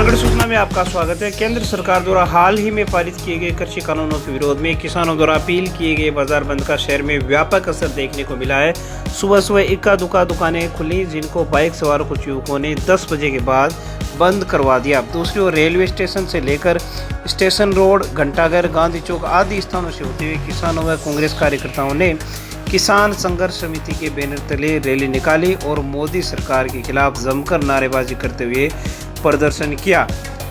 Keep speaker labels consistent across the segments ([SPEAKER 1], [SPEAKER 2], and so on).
[SPEAKER 1] सुजानगढ़ सूचना में आपका स्वागत है। केंद्र सरकार द्वारा हाल ही में पारित किए गए कृषि कानूनों के विरोध में किसानों द्वारा अपील किए गए बाजार बंद का शहर में व्यापक असर देखने को मिला है। सुबह सुबह इक्का दुक्का दुकानें खुली, जिनको बाइक सवार कुछ युवकों ने 10 बजे के बाद बंद करवा दिया। दूसरी ओर रेलवे स्टेशन से लेकर स्टेशन रोड, घंटाघर, गांधी चौक आदि स्थानों से होते हुए किसानों व कांग्रेस कार्यकर्ताओं ने किसान संघर्ष समिति के बैनर तले रैली निकाली और मोदी सरकार के खिलाफ जमकर नारेबाजी करते हुए प्रदर्शन किया।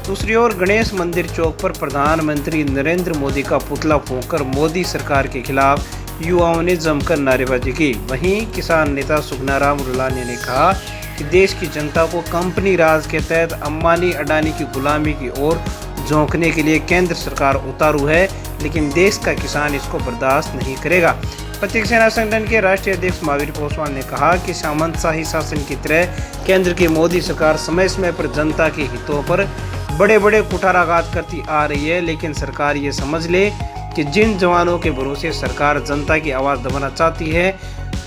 [SPEAKER 1] दूसरी ओर गणेश मंदिर चौक पर प्रधानमंत्री नरेंद्र मोदी का पुतला फूंककर मोदी सरकार के खिलाफ युवाओं ने जमकर नारेबाजी की। वहीं किसान नेता सुखनाराम रुलानी ने कहा कि देश की जनता को कंपनी राज के तहत अंबानी अडानी की गुलामी की ओर झोंकने के लिए केंद्र सरकार उतारू है, लेकिन देश का किसान इसको बर्दाश्त नहीं करेगा। प्रतीक सेना संगठन के राष्ट्रीय अध्यक्ष महावीर पोसवाल ने कहा कि सामंतशाही शासन की तरह केंद्र की मोदी सरकार समय समय पर जनता के हितों पर बड़े बड़े कुठाराघात करती आ रही है, लेकिन सरकार ये समझ ले कि जिन जवानों के भरोसे सरकार जनता की आवाज़ दबाना चाहती है,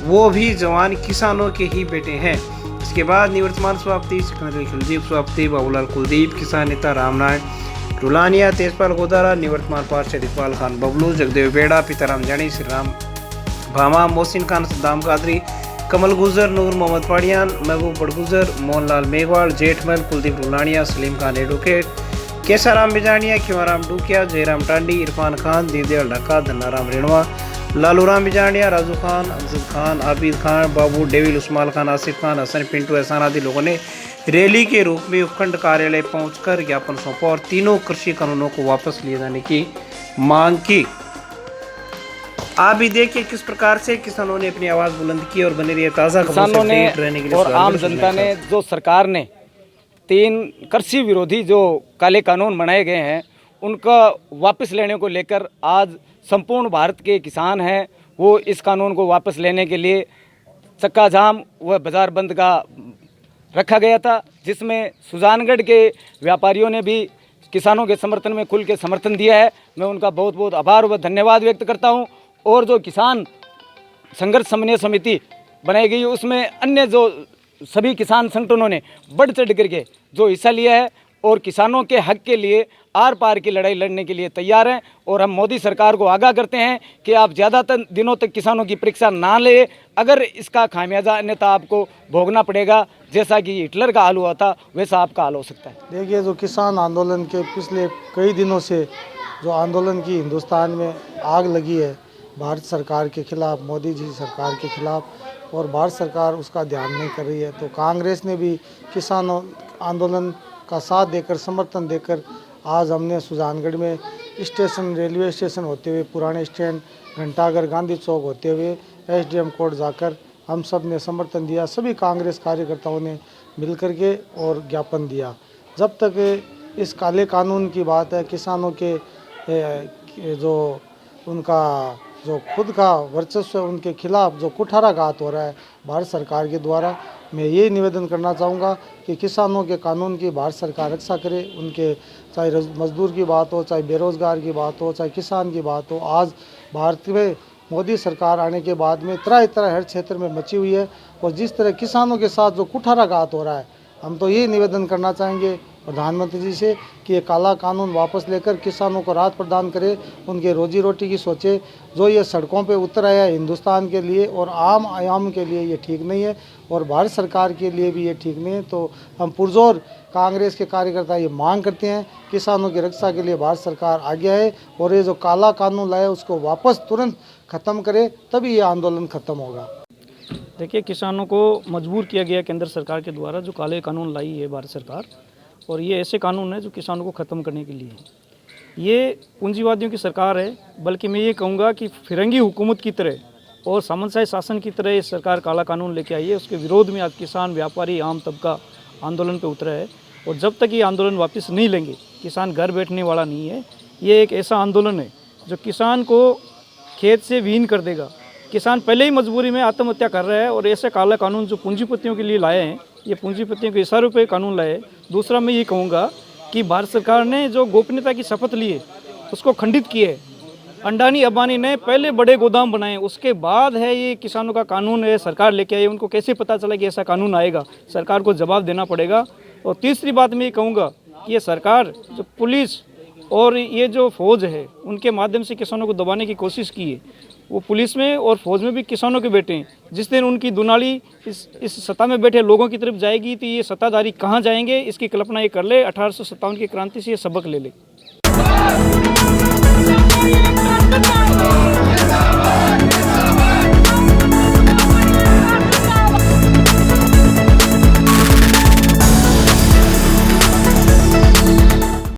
[SPEAKER 1] वो भी जवान किसानों के ही बेटे हैं। इसके बाद निवर्तमान सभापति सिकंदर खिलजी, सभापति बाबूलाल कुलदीप, किसान नेता रामनारायण रुलानिया, तेजपाल गोदारा, निवर्तमान पार्षद इकबाल खान बबलू, जगदेव बेड़ा, पिताराम जानी, श्री राम भामा, मोहसिन खान सद्दाम कादरी, कमल गुजर, नूर मोहम्मद पाड़ियान, महबूब बड़गुजर, मोहनलाल मेघवाल, जेठमल, कुलदीप रुलानिया, सलीम खान एडवोकेट, केसाराम बिजानिया, खिवाराम डूकिया, जयराम टांडी, इरफान खान, दीनदयाल ढक्का, धन्नाराम रेणवा, लालूराम बिजानिया, राजू खान, अमजद खान, आबिद खान, बाबू, डेविल, उस्मान खान, आसिफ खान, हसन, पिंटू, एहसान आदि लोगों ने रैली के रूप में उपखंड कार्यालय पहुंचकर ज्ञापन सौंपा और तीनों कृषि कानूनों को वापस लिए जाने की मांग की। आप भी देखिए किस प्रकार से किसानों ने अपनी आवाज बुलंद की और बने रही ताज़ा
[SPEAKER 2] किसानों ने और आम जनता ने, जो सरकार ने 3 कृषि विरोधी जो काले कानून बनाए गए हैं उनका वापस लेने को लेकर आज संपूर्ण भारत के किसान हैं वो इस कानून को वापस लेने के लिए चक्का जाम व बाजार बंद का रखा गया था, जिसमें सुजानगढ़ के व्यापारियों ने भी किसानों के समर्थन में खुल के समर्थन दिया है। मैं उनका बहुत बहुत आभार व धन्यवाद व्यक्त करता हूं। और जो किसान संघर्ष समन्वय समिति बनाई गई उसमें अन्य जो सभी किसान संगठनों ने बढ़ चढ़ करके जो हिस्सा लिया है और किसानों के हक के लिए आर पार की लड़ाई लड़ने के लिए तैयार हैं। और हम मोदी सरकार को आगाह करते हैं कि आप ज़्यादातर दिनों तक किसानों की परीक्षा ना ले, अगर इसका खामियाजा अन्यथा आपको भोगना पड़ेगा। जैसा कि हिटलर का हाल हुआ था वैसा आपका हाल हो सकता है।
[SPEAKER 3] देखिए, जो किसान आंदोलन के पिछले कई दिनों से जो आंदोलन की हिंदुस्तान में आग लगी है भारत सरकार के खिलाफ, मोदी जी सरकार के खिलाफ, और भारत सरकार उसका ध्यान नहीं कर रही है, तो कांग्रेस ने भी किसानों आंदोलन का साथ देकर, समर्थन देकर आज हमने सुजानगढ़ में स्टेशन, रेलवे स्टेशन होते हुए पुराने स्टैंड, घंटाघर, गांधी चौक होते हुए SDM कोर्ट जाकर हम सब ने समर्थन दिया। सभी कांग्रेस कार्यकर्ताओं ने मिलकर के और ज्ञापन दिया। जब तक इस काले कानून की बात है, किसानों के जो उनका जो खुद का वर्चस्व है उनके खिलाफ जो कुठाराघात हो रहा है भारत सरकार के द्वारा, मैं ये निवेदन करना चाहूँगा कि किसानों के कानून की भारत सरकार रक्षा करे। उनके चाहे मजदूर की बात हो, चाहे बेरोजगार की बात हो, चाहे किसान की बात हो, आज भारत में मोदी सरकार आने के बाद में तरह तरह हर क्षेत्र में मची हुई है। और जिस तरह किसानों के साथ जो कुठाराघात हो रहा है, हम तो ये निवेदन करना चाहेंगे प्रधानमंत्री जी से कि ये काला कानून वापस लेकर किसानों को राहत प्रदान करे, उनके रोजी रोटी की सोचे। जो ये सड़कों पे उतर आया है हिंदुस्तान के लिए और आम आयाम के लिए ये ठीक नहीं है और भारत सरकार के लिए भी ये ठीक नहीं है। तो हम पुरजोर कांग्रेस के कार्यकर्ता ये मांग करते हैं किसानों की रक्षा के लिए भारत सरकार आगे आए और ये जो काला कानून लाया उसको वापस तुरंत ख़त्म करे, तभी ये आंदोलन ख़त्म होगा।
[SPEAKER 4] देखिए, किसानों को मजबूर किया गया केंद्र सरकार के द्वारा जो काले कानून लाई है भारत सरकार, और ये ऐसे कानून है जो किसानों को ख़त्म करने के लिए है। ये पूंजीवादियों की सरकार है, बल्कि मैं ये कहूँगा कि फिरंगी हुकूमत की तरह और सामंतशाही शासन की तरह ये सरकार काला कानून लेके आई है। उसके विरोध में आज किसान, व्यापारी, आम तबका आंदोलन पे उतरा है। और जब तक ये आंदोलन वापस नहीं लेंगे, किसान घर बैठने वाला नहीं है। ये एक ऐसा आंदोलन है जो किसान को खेत से विहीन कर देगा। किसान पहले ही मजबूरी में आत्महत्या कर रहा है और ऐसे काला कानून जो पूंजीपतियों के लिए लाए हैं, ये पूंजीपतियों के इशारों पे कानून लाए। दूसरा मैं ये कहूँगा कि भारत सरकार ने जो गोपनीयता की शपथ ली है उसको खंडित किए है। अंडानी अंबानी ने पहले बड़े गोदाम बनाए, उसके बाद है ये किसानों का कानून है सरकार लेके आई। उनको कैसे पता चला कि ऐसा कानून आएगा? सरकार को जवाब देना पड़ेगा। और तीसरी बात मैं ये कहूँगा कि ये सरकार जो पुलिस और ये जो फौज है उनके माध्यम से किसानों को दबाने की कोशिश की है, वो पुलिस में और फौज में भी किसानों के बेटे हैं। जिस दिन उनकी दुनाली इस सत्ता में बैठे लोगों की तरफ जाएगी तो ये सत्ताधारी कहाँ जाएंगे, इसकी कल्पना ये कर ले। 1857 की क्रांति से ये सबक ले ले।